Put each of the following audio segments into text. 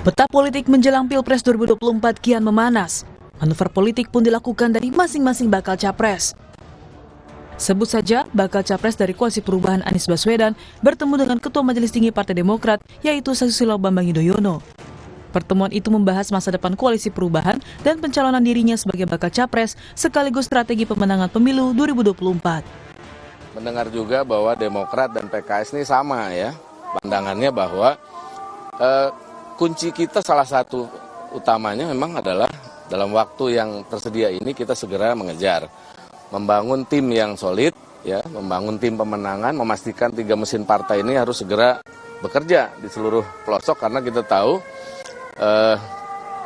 Peta politik menjelang Pilpres 2024 kian memanas. Manuver politik pun dilakukan dari masing-masing bakal capres. Sebut saja, bakal capres dari Koalisi Perubahan Anies Baswedan bertemu dengan Ketua Majelis Tinggi Partai Demokrat, yaitu Susilo Bambang Yudhoyono. Pertemuan itu membahas masa depan Koalisi Perubahan dan pencalonan dirinya sebagai bakal capres sekaligus strategi pemenangan pemilu 2024. Mendengar juga bahwa Demokrat dan PKS ini sama ya, pandangannya bahwa kunci kita salah satu utamanya memang adalah dalam waktu yang tersedia ini kita segera mengejar, membangun tim yang solid, ya, membangun tim pemenangan, memastikan 3 mesin partai ini harus segera bekerja di seluruh pelosok karena kita tahu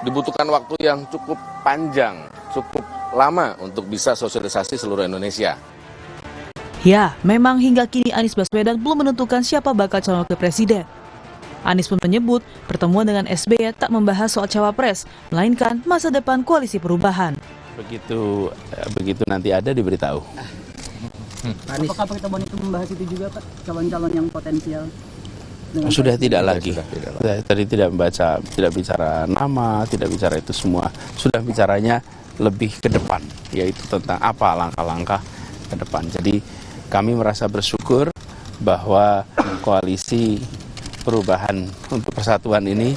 dibutuhkan waktu yang cukup panjang, cukup lama untuk bisa sosialisasi seluruh Indonesia. Ya, memang hingga kini Anies Baswedan belum menentukan siapa bakal calon wakil presiden. Anies pun menyebut pertemuan dengan SBY tak membahas soal cawapres, melainkan masa depan Koalisi Perubahan. Begitu nanti ada diberitahu. Apakah pertemuan itu membahas itu juga, Pak? Calon-calon yang potensial? Sudah tidak lagi. Tadi tidak bicara nama, tidak bicara itu semua. Sudah bicaranya lebih ke depan, yaitu tentang apa langkah-langkah ke depan. Jadi kami merasa bersyukur bahwa Koalisi Perubahan untuk Persatuan ini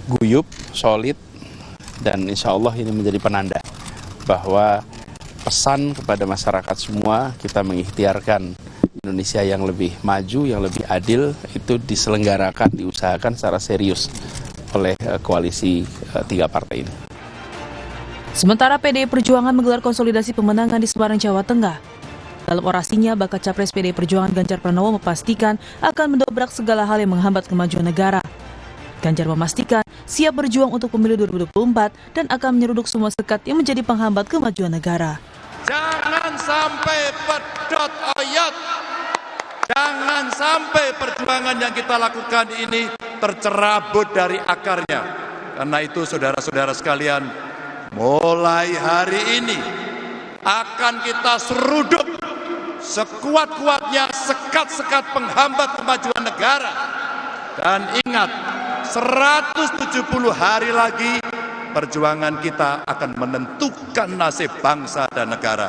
guyup, solid, dan insya Allah ini menjadi penanda bahwa pesan kepada masyarakat semua kita mengikhtiarkan Indonesia yang lebih maju, yang lebih adil, itu diselenggarakan, diusahakan secara serius oleh koalisi 3 partai ini. Sementara PDI Perjuangan menggelar konsolidasi pemenangan di Semarang, Jawa Tengah. Dalam orasinya, bakal capres PDI Perjuangan Ganjar Pranowo memastikan akan mendobrak segala hal yang menghambat kemajuan negara. Ganjar memastikan siap berjuang untuk pemilu 2024 dan akan menyeruduk semua sekat yang menjadi penghambat kemajuan negara. Jangan sampai pedot oyot, jangan sampai perjuangan yang kita lakukan ini tercerabut dari akarnya. Karena itu saudara-saudara sekalian, mulai hari ini akan kita seruduk sekuat-kuatnya sekat-sekat penghambat kemajuan negara. Dan ingat, 170 hari lagi perjuangan kita akan menentukan nasib bangsa dan negara.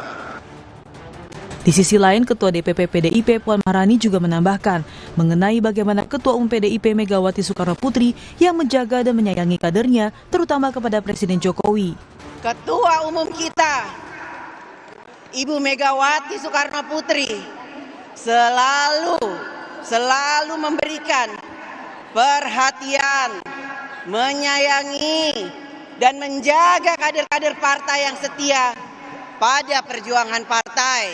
Di sisi lain, Ketua DPP PDIP Puan Maharani juga menambahkan mengenai bagaimana Ketua Umum PDIP Megawati Soekarno Putri yang menjaga dan menyayangi kadernya, terutama kepada Presiden Jokowi. Ketua Umum kita, Ibu Megawati Soekarno Putri, selalu memberikan perhatian, menyayangi, dan menjaga kader-kader partai yang setia pada perjuangan partai.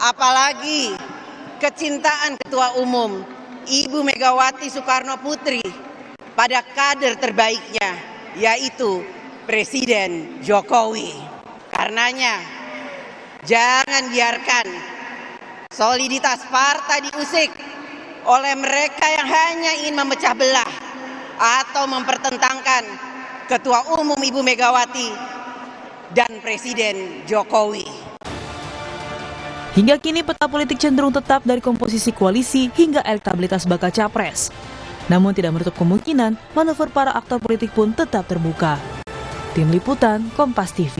Apalagi kecintaan Ketua Umum Ibu Megawati Soekarno Putri pada kader terbaiknya, yaitu Presiden Jokowi. Karenanya, jangan biarkan soliditas partai diusik oleh mereka yang hanya ingin memecah belah atau mempertentangkan Ketua Umum Ibu Megawati dan Presiden Jokowi. Hingga kini peta politik cenderung tetap dari komposisi koalisi hingga elektabilitas bakal capres. Namun tidak menutup kemungkinan manuver para aktor politik pun tetap terbuka. Tim Liputan, Kompas TV.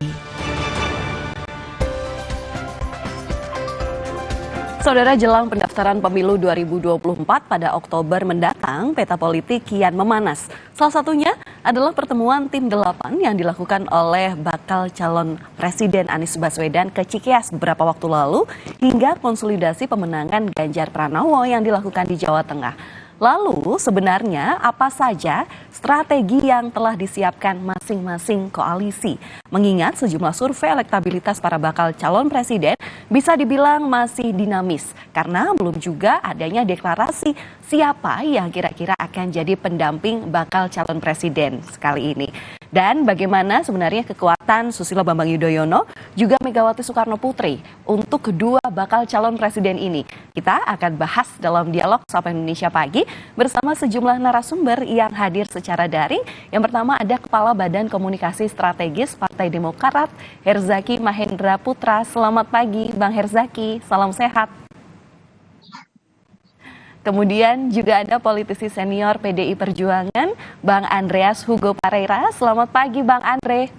Saudara, jelang pendaftaran pemilu 2024 pada Oktober mendatang, peta politik kian memanas. Salah satunya adalah pertemuan tim 8 yang dilakukan oleh bakal calon Presiden Anies Baswedan ke Cikeas beberapa waktu lalu, hingga konsolidasi pemenangan Ganjar Pranowo yang dilakukan di Jawa Tengah. Lalu sebenarnya apa saja strategi yang telah disiapkan masing-masing koalisi? Mengingat sejumlah survei elektabilitas para bakal calon presiden bisa dibilang masih dinamis karena belum juga adanya deklarasi siapa yang kira-kira akan jadi pendamping bakal calon presiden sekali ini. Dan bagaimana sebenarnya kekuatan Susilo Bambang Yudhoyono juga Megawati Soekarno Putri untuk kedua bakal calon presiden ini. Kita akan bahas dalam dialog Sapa Indonesia Pagi bersama sejumlah narasumber yang hadir secara daring. Yang pertama ada Kepala Badan Komunikasi Strategis Partai Demokrat, Herzaki Mahendra Putra. Selamat pagi Bang Herzaki, salam sehat. Kemudian juga ada politisi senior PDI Perjuangan, Bang Andreas Hugo Pareira. Selamat pagi Bang Andre.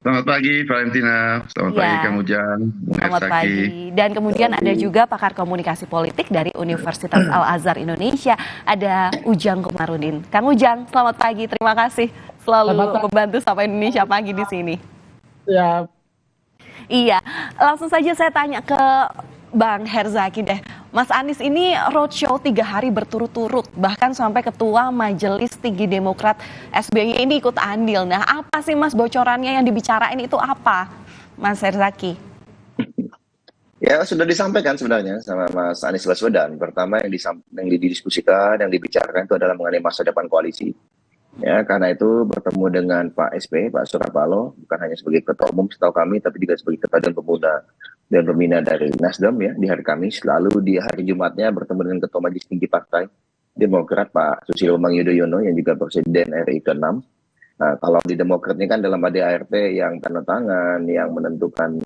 Selamat pagi Valentina, selamat pagi Kang Ujang, Selamat pagi. Dan kemudian ada juga pakar komunikasi politik dari Universitas Al-Azhar Indonesia, ada Ujang Komarudin. Kang Ujang, selamat pagi, terima kasih selalu membantu Sapa Indonesia Pagi di sini. Ya. Iya, langsung saja saya tanya ke Bang Herzaki deh. Mas Anies ini roadshow 3 hari berturut-turut, bahkan sampai Ketua Majelis Tinggi Demokrat SBY ini ikut andil. Nah, apa sih Mas bocorannya yang dibicarain itu apa, Mas Herzaki? Ya, sudah disampaikan sebenarnya sama Mas Anies Baswedan. Pertama yang didiskusikan, yang dibicarakan itu adalah mengenai masa depan koalisi. Ya, karena itu bertemu dengan Pak SP, Pak Surya Paloh, bukan hanya sebagai Ketua Umum setahu kami, tapi juga sebagai Ketua dan Pembina dari Nasdem ya di hari Kamis. Lalu di hari Jumatnya bertemu dengan Ketua Majelis Tinggi Partai Demokrat Pak Susilo Bambang Yudhoyono yang juga Presiden RI ke-6. Nah, kalau di Demokrat ini kan dalam ADART yang tanda tangan, yang menentukan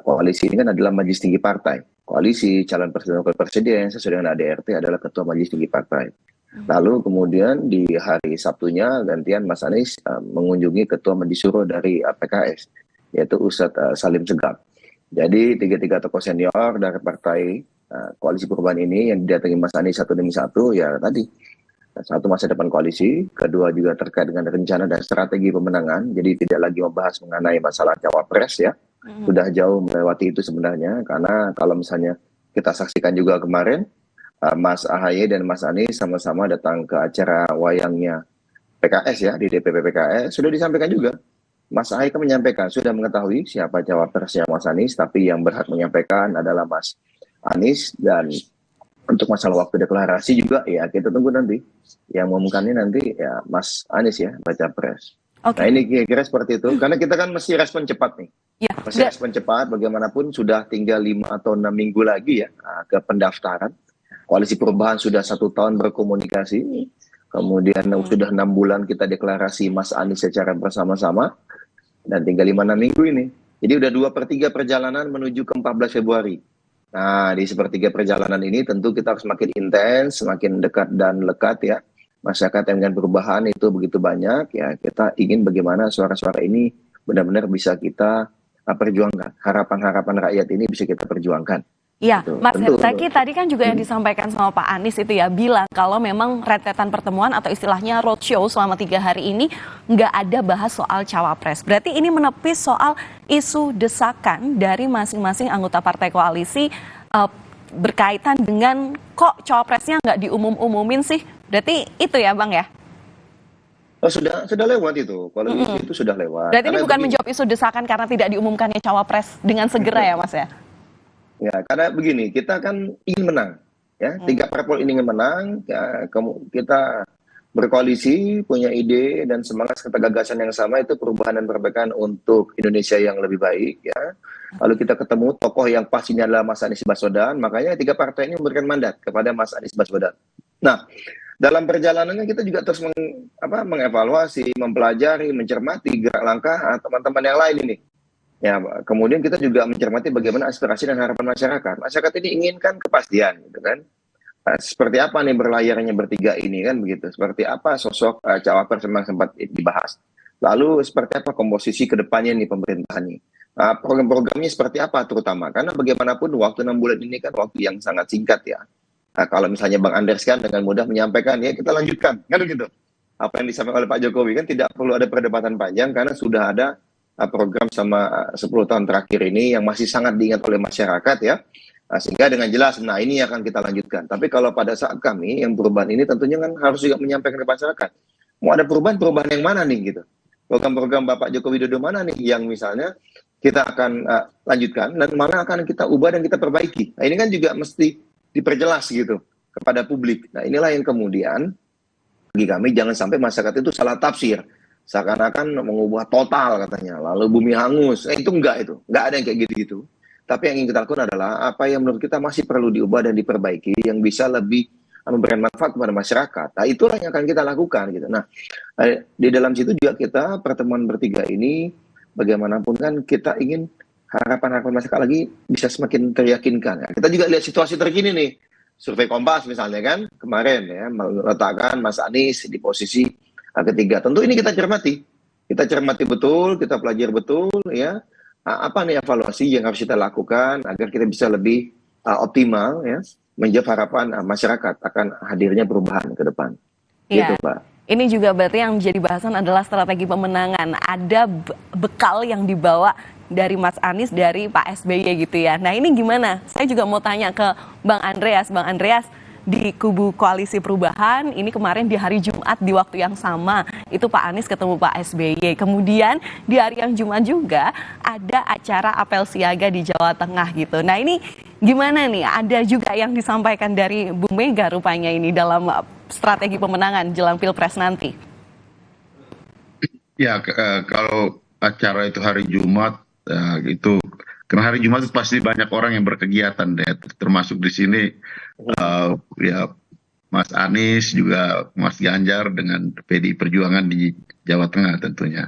koalisi ini kan adalah Majelis Tinggi Partai. Koalisi calon presiden wakil presiden sesuai dengan ADART adalah Ketua Majelis Tinggi Partai. Lalu kemudian di hari Sabtunya gantian Mas Anies mengunjungi Ketua Majelis Syuro dari PKS, yaitu Ustadz Salim Segaf. Jadi 3 tokoh senior dari partai koalisi perubahan ini yang didatangi Mas Anies satu demi satu, ya tadi satu masa depan koalisi, kedua juga terkait dengan rencana dan strategi pemenangan. Jadi tidak lagi membahas mengenai masalah cawapres ya, sudah jauh melewati itu sebenarnya. Karena kalau misalnya kita saksikan juga kemarin, Mas AHY dan Mas Anies sama-sama datang ke acara wayangnya PKS ya, di DPP PKS, sudah disampaikan juga. Mas AHY kan menyampaikan, sudah mengetahui siapa cawapresnya Mas Anies, tapi yang berhak menyampaikan adalah Mas Anies. Dan untuk masalah waktu deklarasi juga, ya kita tunggu nanti. Yang mengumumkannya nanti ya Mas Anies ya, baca pres. Nah ini kira-kira seperti itu, karena kita kan mesti respon cepat nih. Ya, mesti respon cepat, bagaimanapun sudah tinggal 5 atau 6 minggu lagi ya ke pendaftaran. Koalisi perubahan sudah 1 tahun berkomunikasi, kemudian sudah 6 bulan kita deklarasi Mas Anies secara bersama-sama, dan tinggal 5-6 minggu ini. Jadi udah 2/3 perjalanan menuju ke 14 Februari. Nah, di sepertiga perjalanan ini tentu kita harus semakin intens, semakin dekat dan lekat ya. Masyarakat yang dengan perubahan itu begitu banyak, ya kita ingin bagaimana suara-suara ini benar-benar bisa kita perjuangkan. Harapan-harapan rakyat ini bisa kita perjuangkan. Iya, Mas Herzaki tadi kan juga yang disampaikan sama Pak Anies itu ya, bilang kalau memang rentetan pertemuan atau istilahnya roadshow selama 3 hari ini nggak ada bahas soal cawapres. Berarti ini menepis soal isu desakan dari masing-masing anggota partai koalisi berkaitan dengan kok cawapresnya nggak diumum-umumin sih. Berarti itu ya Bang ya? Oh, sudah lewat itu. Kalau itu sudah lewat. Berarti ini bukan menjawab isu desakan karena tidak diumumkannya cawapres dengan segera ya Mas ya? Ya, karena begini, kita kan ingin menang, ya 3 parpol ini ingin menang, ya, kita berkoalisi, punya ide dan semangat serta gagasan yang sama, itu perubahan dan perbaikan untuk Indonesia yang lebih baik, ya. Lalu kita ketemu tokoh yang pastinya adalah Mas Anies Baswedan, makanya 3 partai ini memberikan mandat kepada Mas Anies Baswedan. Nah, dalam perjalanannya kita juga terus mengevaluasi, mempelajari, mencermati gerak langkah teman-teman yang lain ini. Ya, kemudian kita juga mencermati bagaimana aspirasi dan harapan masyarakat. Masyarakat ini inginkan kepastian, gitu kan? Seperti apa nih berlayarnya bertiga ini kan begitu? Seperti apa sosok cawapres memang sempat dibahas? Lalu seperti apa komposisi kedepannya nih pemerintahan ini? Program-programnya seperti apa terutama? Karena bagaimanapun waktu 6 bulan ini kan waktu yang sangat singkat ya. Kalau misalnya Bang Anders kan dengan mudah menyampaikan, ya kita lanjutkan, kan begitu? Apa yang disampaikan oleh Pak Jokowi kan tidak perlu ada perdebatan panjang karena sudah ada program sama 10 tahun terakhir ini yang masih sangat diingat oleh masyarakat ya, sehingga dengan jelas, nah ini akan kita lanjutkan. Tapi kalau pada saat kami yang perubahan ini tentunya kan harus juga menyampaikan ke masyarakat, mau ada perubahan yang mana nih gitu, program-program Bapak Joko Widodo mana nih yang misalnya kita akan lanjutkan dan mana akan kita ubah dan kita perbaiki. Nah ini kan juga mesti diperjelas gitu kepada publik. Nah inilah yang kemudian bagi kami jangan sampai masyarakat itu salah tafsir. Seakan-akan mengubah total katanya, lalu bumi hangus. Itu enggak ada yang kayak gitu-gitu. Tapi yang ingin kita lakukan adalah apa yang menurut kita masih perlu diubah dan diperbaiki, yang bisa lebih memberikan manfaat kepada masyarakat. Nah itulah yang akan kita lakukan gitu. Nah di dalam situ juga kita pertemuan bertiga ini bagaimanapun kan kita ingin harapan masyarakat lagi bisa semakin teryakinkan. Kita juga lihat situasi terkini nih. survei Kompas misalnya kan kemarin ya meletakkan Mas Anies di posisi ketiga. Tentu ini kita cermati betul, kita pelajari betul ya. Apa nih evaluasi yang harus kita lakukan agar kita bisa lebih optimal ya menjawab harapan masyarakat akan hadirnya perubahan ke depan. Iya. Gitu, Pak. Ini juga berarti yang menjadi bahasan adalah strategi pemenangan. Ada bekal yang dibawa dari Mas Anies, dari Pak SBY gitu ya. Nah ini gimana? Saya juga mau tanya ke Bang Andreas. Bang Andreas, di kubu Koalisi Perubahan, ini kemarin di hari Jumat di waktu yang sama, itu Pak Anies ketemu Pak SBY. Kemudian di hari yang Jumat juga ada acara apel siaga di Jawa Tengah gitu. Nah ini gimana nih? Ada juga yang disampaikan dari Bu Mega rupanya ini dalam strategi pemenangan jelang Pilpres nanti. Ya, kalau acara itu hari Jumat, itu karena hari Jumat itu pasti banyak orang yang berkegiatan deh, termasuk di sini ya Mas Anies juga Mas Ganjar dengan PDI Perjuangan di Jawa Tengah tentunya.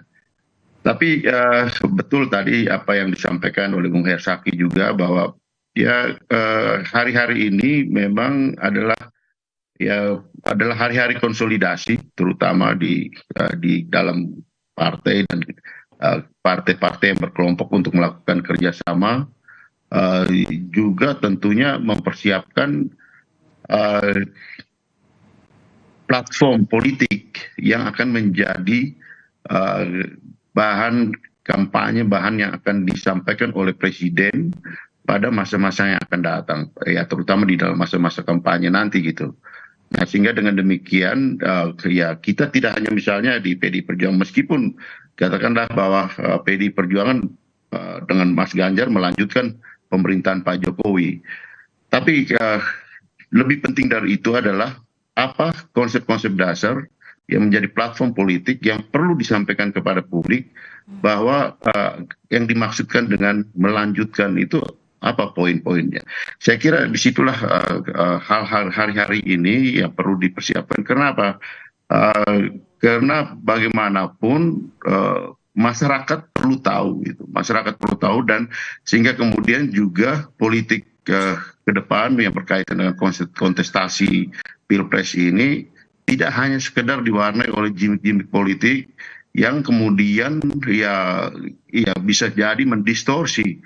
Tapi betul tadi apa yang disampaikan oleh Bung Hersaki juga bahwa ya hari-hari ini memang adalah hari-hari konsolidasi, terutama di dalam partai dan partai-partai yang berkelompok untuk melakukan kerjasama, juga tentunya mempersiapkan platform politik yang akan menjadi bahan kampanye, bahan yang akan disampaikan oleh Presiden pada masa-masa yang akan datang, ya terutama di dalam masa-masa kampanye nanti gitu. Nah, sehingga dengan demikian ya kita tidak hanya misalnya di PDI Perjuangan, meskipun katakanlah bahwa PDI Perjuangan dengan Mas Ganjar melanjutkan pemerintahan Pak Jokowi, tapi lebih penting dari itu adalah apa konsep-konsep dasar yang menjadi platform politik yang perlu disampaikan kepada publik, bahwa yang dimaksudkan dengan melanjutkan itu apa poin-poinnya. Saya kira disitulah hal-hal hari-hari ini yang perlu dipersiapkan. Kenapa? Karena bagaimanapun masyarakat perlu tahu, gitu. Masyarakat perlu tahu, dan sehingga kemudian juga politik ke depan yang berkaitan dengan kontestasi Pilpres ini tidak hanya sekedar diwarnai oleh gimmick-gimmick politik yang kemudian ya bisa jadi mendistorsi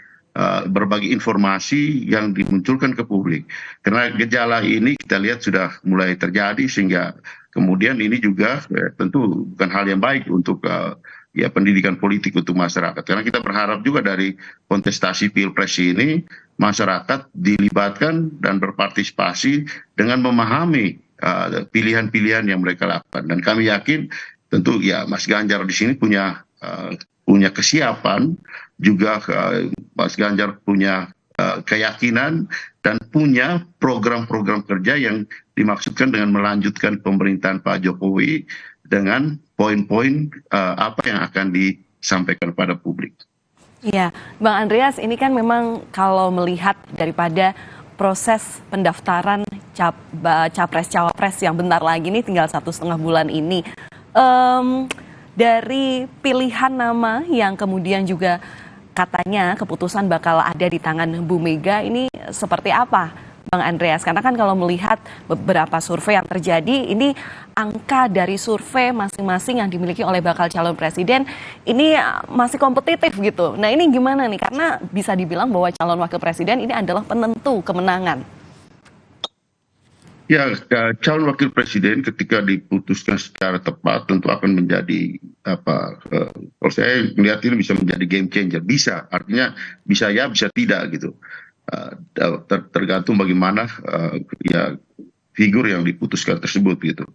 berbagai informasi yang dimunculkan ke publik. Karena gejala ini kita lihat sudah mulai terjadi, sehingga kemudian ini juga tentu bukan hal yang baik untuk pendidikan politik untuk masyarakat. Karena kita berharap juga dari kontestasi Pilpres ini masyarakat dilibatkan dan berpartisipasi dengan memahami pilihan-pilihan yang mereka lakukan. Dan kami yakin tentu ya Mas Ganjar di sini punya kesiapan, juga Mas Ganjar punya keyakinan dan punya program-program kerja yang dimaksudkan dengan melanjutkan pemerintahan Pak Jokowi dengan poin-poin apa yang akan disampaikan pada publik. Iya, Bang Andreas, ini kan memang kalau melihat daripada proses pendaftaran capres-cawapres yang bentar lagi nih, tinggal 1,5 bulan ini, dari pilihan nama yang kemudian juga katanya keputusan bakal ada di tangan Bu Mega, ini seperti apa, Bang Andreas? Karena kan kalau melihat beberapa survei yang terjadi, ini angka dari survei masing-masing yang dimiliki oleh bakal calon presiden ini masih kompetitif gitu. Nah ini gimana nih? Karena bisa dibilang bahwa calon wakil presiden ini adalah penentu kemenangan. Ya, calon wakil presiden ketika diputuskan secara tepat tentu akan menjadi kalau saya melihat ini bisa menjadi game changer. Bisa, artinya bisa ya, bisa tidak gitu. Tergantung bagaimana figur yang diputuskan tersebut gitu.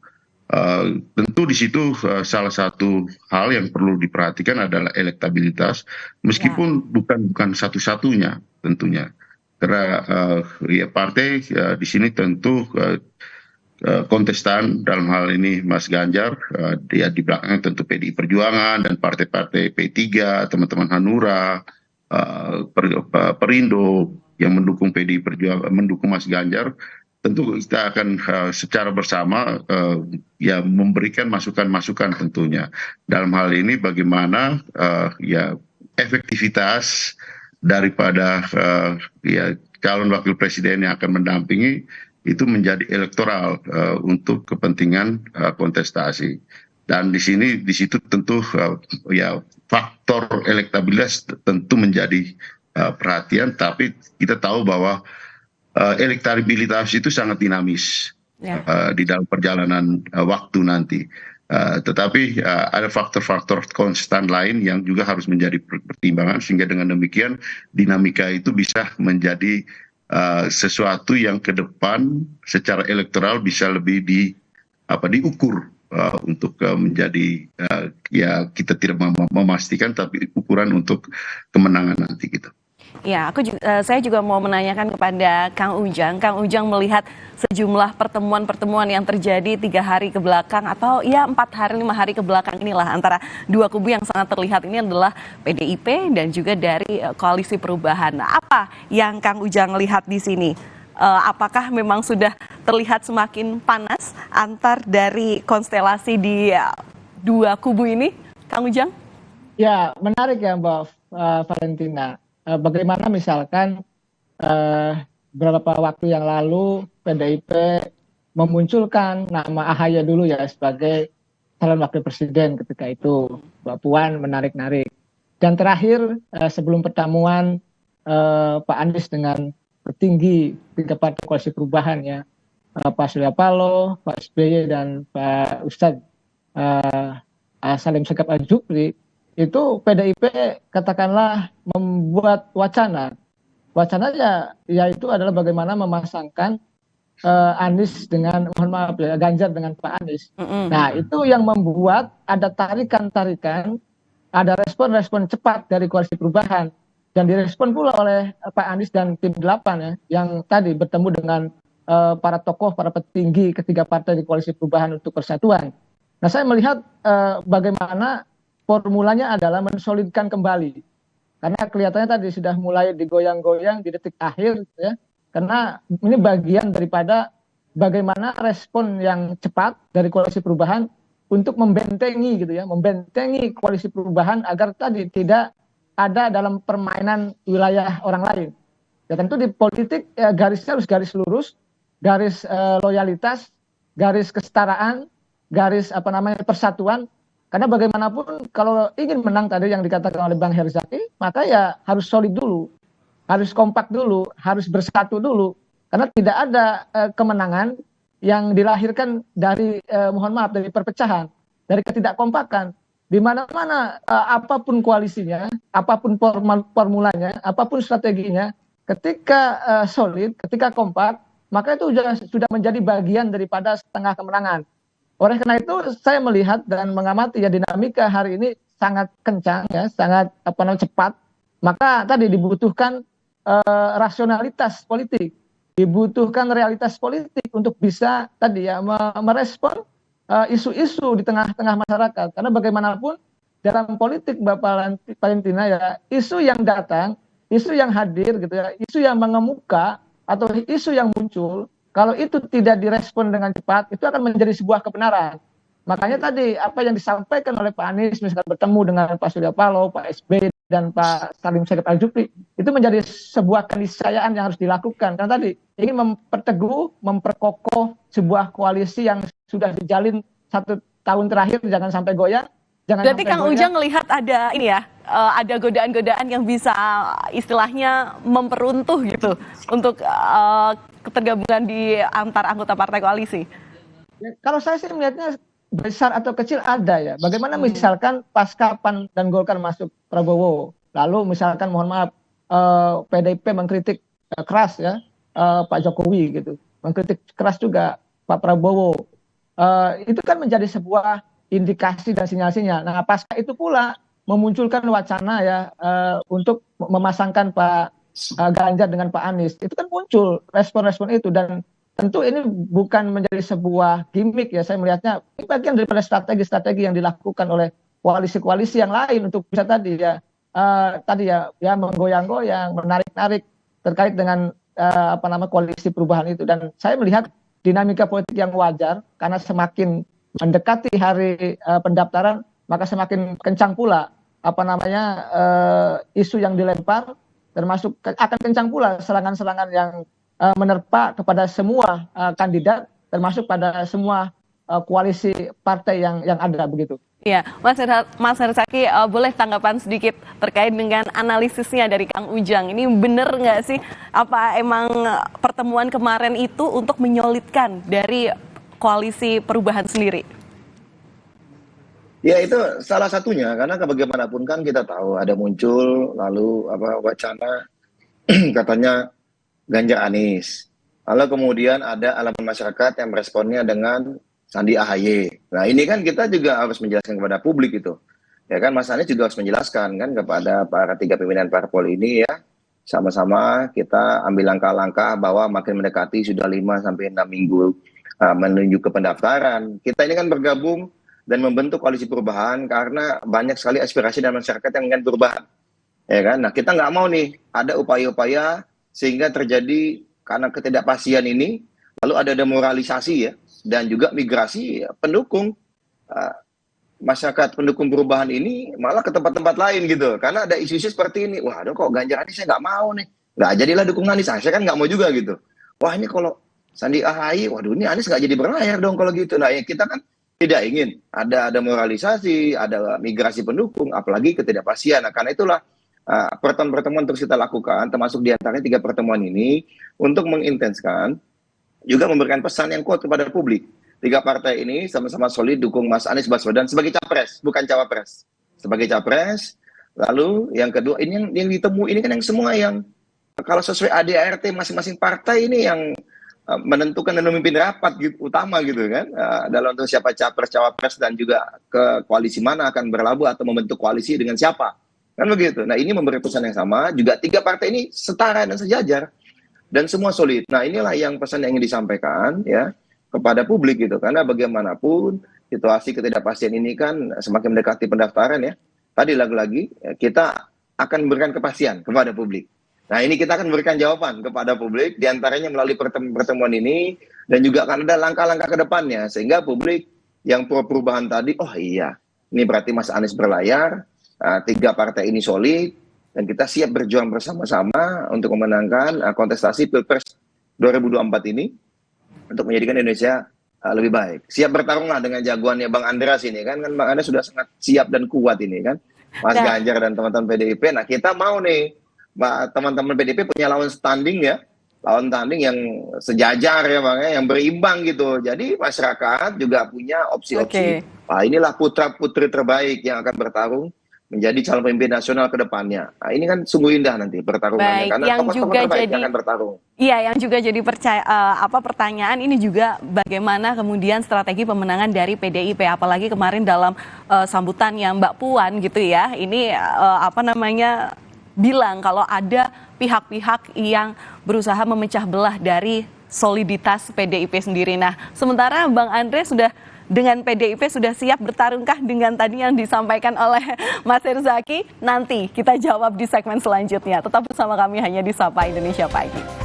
Tentu di situ salah satu hal yang perlu diperhatikan adalah elektabilitas, meskipun bukan satu-satunya tentunya. Karena partai di sini tentu kontestan dalam hal ini Mas Ganjar, dia di belakangnya tentu PDI Perjuangan dan partai-partai P3, teman-teman Hanura, Perindo yang mendukung PDI Perjuangan, mendukung Mas Ganjar. Tentu kita akan secara bersama memberikan masukan-masukan tentunya. Dalam hal ini bagaimana efektivitas daripada calon wakil presiden yang akan mendampingi itu menjadi elektoral untuk kepentingan kontestasi. Dan di situ tentu ya faktor elektabilitas tentu menjadi perhatian, tapi kita tahu bahwa elektabilitas itu sangat dinamis di dalam perjalanan waktu nanti. Tetapi ada faktor-faktor konstan lain yang juga harus menjadi pertimbangan, sehingga dengan demikian dinamika itu bisa menjadi sesuatu yang ke depan secara elektoral bisa lebih diukur untuk menjadi ya kita tidak memastikan, tapi ukuran untuk kemenangan nanti gitu. Ya, saya juga mau menanyakan kepada Kang Ujang. Kang Ujang melihat sejumlah pertemuan-pertemuan yang terjadi 3 hari ke belakang atau ya 4 hari 5 hari ke belakang inilah antara dua kubu yang sangat terlihat ini adalah PDIP dan juga dari Koalisi Perubahan. Apa yang Kang Ujang lihat di sini? Apakah memang sudah terlihat semakin panas antar dari konstelasi di dua kubu ini, Kang Ujang? Ya, menarik ya Mbak Valentina. Bagaimana misalkan beberapa waktu yang lalu PDIP memunculkan nama AHY dulu ya sebagai calon wakil presiden ketika itu, Mbak Puan menarik-narik. Dan terakhir sebelum pertemuan Pak Anies dengan petinggi 3 partai Koalisi Perubahan ya, Pak Surya Paloh, Pak SBY dan Pak Ustadz Salim Segaf Al-Jufri, itu PDIP katakanlah membuat wacananya yaitu adalah bagaimana memasangkan Anies dengan, mohon maaf ya, Ganjar dengan Pak Anies. Nah itu yang membuat ada tarikan-tarikan, ada respon-respon cepat dari Koalisi Perubahan, dan direspon pula oleh Pak Anies dan tim 8 ya, yang tadi bertemu dengan para tokoh, para petinggi ketiga partai di Koalisi Perubahan untuk Persatuan. Nah saya melihat bagaimana formulanya adalah mensolidkan kembali, karena kelihatannya tadi sudah mulai digoyang-goyang di detik akhir ya, karena ini bagian daripada bagaimana respon yang cepat dari Koalisi Perubahan untuk membentengi gitu ya, membentengi Koalisi Perubahan agar tadi tidak ada dalam permainan wilayah orang lain. Ya tentu di politik ya, garisnya harus garis lurus, garis loyalitas, garis kesetaraan, garis persatuan. Karena bagaimanapun kalau ingin menang tadi yang dikatakan oleh Bang Herzaki, maka ya harus solid dulu, harus kompak dulu, harus bersatu dulu. Karena tidak ada kemenangan yang dilahirkan dari, mohon maaf, dari perpecahan, dari ketidakkompakan. Di mana-mana apapun koalisinya, apapun formulanya, apapun strateginya, ketika solid, ketika kompak, maka itu sudah menjadi bagian daripada setengah kemenangan. Oleh karena itu saya melihat dan mengamati ya dinamika hari ini sangat kencang ya, sangat cepat. Maka tadi dibutuhkan rasionalitas politik, dibutuhkan realitas politik untuk bisa tadi ya merespon isu-isu di tengah-tengah masyarakat. Karena bagaimanapun dalam politik Mbak Valentina ya, isu yang datang, isu yang hadir gitu ya, isu yang mengemuka atau isu yang muncul, kalau itu tidak direspon dengan cepat, itu akan menjadi sebuah kebenaran. Makanya tadi apa yang disampaikan oleh Pak Anies, misalkan bertemu dengan Pak Surya Paloh, Pak SBY, dan Pak Salim Segaf Al-Jufri, itu menjadi sebuah keniscayaan yang harus dilakukan. Karena tadi ingin memperteguh, memperkokoh sebuah koalisi yang sudah dijalin 1 tahun terakhir, jangan sampai goyah. Berarti Kang Ujang melihat ada ini ya, ada godaan-godaan yang bisa istilahnya memperuntuh gitu untuk ketergabungan di antar anggota partai koalisi. Ya, kalau saya sih melihatnya besar atau kecil ada ya. Bagaimana misalkan pasca PAN dan Golkar masuk Prabowo, lalu misalkan mohon maaf PDIP mengkritik keras ya Pak Jokowi gitu, mengkritik keras juga Pak Prabowo, itu kan menjadi sebuah indikasi dan sinyal-sinyal. Nah pasca itu pula memunculkan wacana ya untuk memasangkan Pak Ganjar dengan Pak Anies, itu kan muncul respon-respon itu, dan tentu ini bukan menjadi sebuah gimmick ya, saya melihatnya ini bagian daripada strategi-strategi yang dilakukan oleh koalisi-koalisi yang lain untuk bisa tadi ya menggoyang-goyang, menarik-narik terkait dengan koalisi perubahan itu. Dan saya melihat dinamika politik yang wajar, karena semakin mendekati hari pendaftaran maka semakin kencang pula isu yang dilempar, termasuk akan kencang pula serangan-serangan yang menerpa kepada semua kandidat, termasuk pada semua koalisi partai yang ada begitu. Ya, Mas Herzaki, boleh tanggapan sedikit terkait dengan analisisnya dari Kang Ujang. Ini benar nggak sih, apa emang pertemuan kemarin itu untuk menyolidkan dari koalisi perubahan sendiri? Ya itu salah satunya, karena bagaimanapun kan kita tahu ada muncul lalu wacana katanya Ganjar Anies. Lalu kemudian ada elemen masyarakat yang meresponnya dengan Sandi AHY. Nah ini kan kita juga harus menjelaskan kepada publik itu. Ya kan Mas Anies juga harus menjelaskan kan kepada para 3 pimpinan parpol ini ya. Sama-sama kita ambil langkah-langkah bahwa makin mendekati sudah 5 sampai 6 minggu menuju ke pendaftaran. Kita ini kan bergabung dan membentuk koalisi perubahan karena banyak sekali aspirasi dari masyarakat yang ingin perubahan. Ya kan? Nah kita nggak mau nih ada upaya-upaya sehingga terjadi karena ketidakpastian ini, lalu ada demoralisasi ya, dan juga migrasi pendukung masyarakat pendukung perubahan ini malah ke tempat-tempat lain gitu, karena ada isu-isu seperti ini. Wah, aduh kok Ganjar Anies saya nggak mau nih, nggak jadilah dukung Anies, saya kan nggak mau juga gitu. Wah ini kalau Sandi AHY, waduh ini Anies nggak jadi berlayar dong kalau gitu. Nah ya kita kan tidak ingin ada moralisasi, ada migrasi pendukung, apalagi ketidakpastian. Nah karena itulah pertemuan-pertemuan terus kita lakukan, termasuk diantaranya 3 pertemuan ini untuk mengintenskan, juga memberikan pesan yang kuat kepada publik. 3 partai ini sama-sama solid dukung Mas Anies Baswedan sebagai capres, bukan cawapres. Sebagai capres. Lalu yang kedua ini yang ditemu ini kan yang semua yang kalau sesuai ADART masing-masing partai ini yang menentukan dan memimpin rapat gitu, utama gitu kan dalam untuk siapa capres cawapres dan juga ke koalisi mana akan berlabuh atau membentuk koalisi dengan siapa kan begitu. Nah ini memberi pesan yang sama, juga 3 partai ini setara dan sejajar dan semua solid. Nah inilah yang pesan yang ingin disampaikan ya kepada publik gitu, karena bagaimanapun situasi ketidakpastian ini kan semakin mendekati pendaftaran ya. Tadi lagi-lagi kita akan memberikan kepastian kepada publik. Nah ini kita akan memberikan jawaban kepada publik diantaranya melalui pertemuan ini, dan juga akan ada langkah-langkah ke depannya sehingga publik yang perubahan tadi, oh iya ini berarti Mas Anies berlayar, 3 partai ini solid dan kita siap berjuang bersama-sama untuk memenangkan kontestasi Pilpres 2024 ini untuk menjadikan Indonesia lebih baik. Siap bertarunglah dengan jagoannya Bang Andreas ini kan Bang Andreas sudah sangat siap dan kuat ini kan, Mas Ganjar dan teman-teman PDIP. Nah kita mau nih teman-teman PDIP punya lawan tanding ya, lawan tanding yang sejajar ya Bang ya, yang berimbang gitu. Jadi masyarakat juga punya opsi-opsi. Nah, inilah putra-putri terbaik yang akan bertarung menjadi calon pemimpin nasional ke depannya. Nah, ini kan sungguh indah nanti pertarungannya. Baik, karena tokoh-tokoh terbaik yang akan bertarung. Iya, yang juga jadi pertanyaan ini juga bagaimana kemudian strategi pemenangan dari PDIP, apalagi kemarin dalam sambutannya Mbak Puan gitu ya. Ini bilang kalau ada pihak-pihak yang berusaha memecah belah dari soliditas PDIP sendiri. Nah, sementara Bang Andre dengan PDIP sudah siap bertarungkah dengan tadi yang disampaikan oleh Mas Herzaki? Nanti kita jawab di segmen selanjutnya. Tetap bersama kami hanya di Sapa Indonesia Pagi.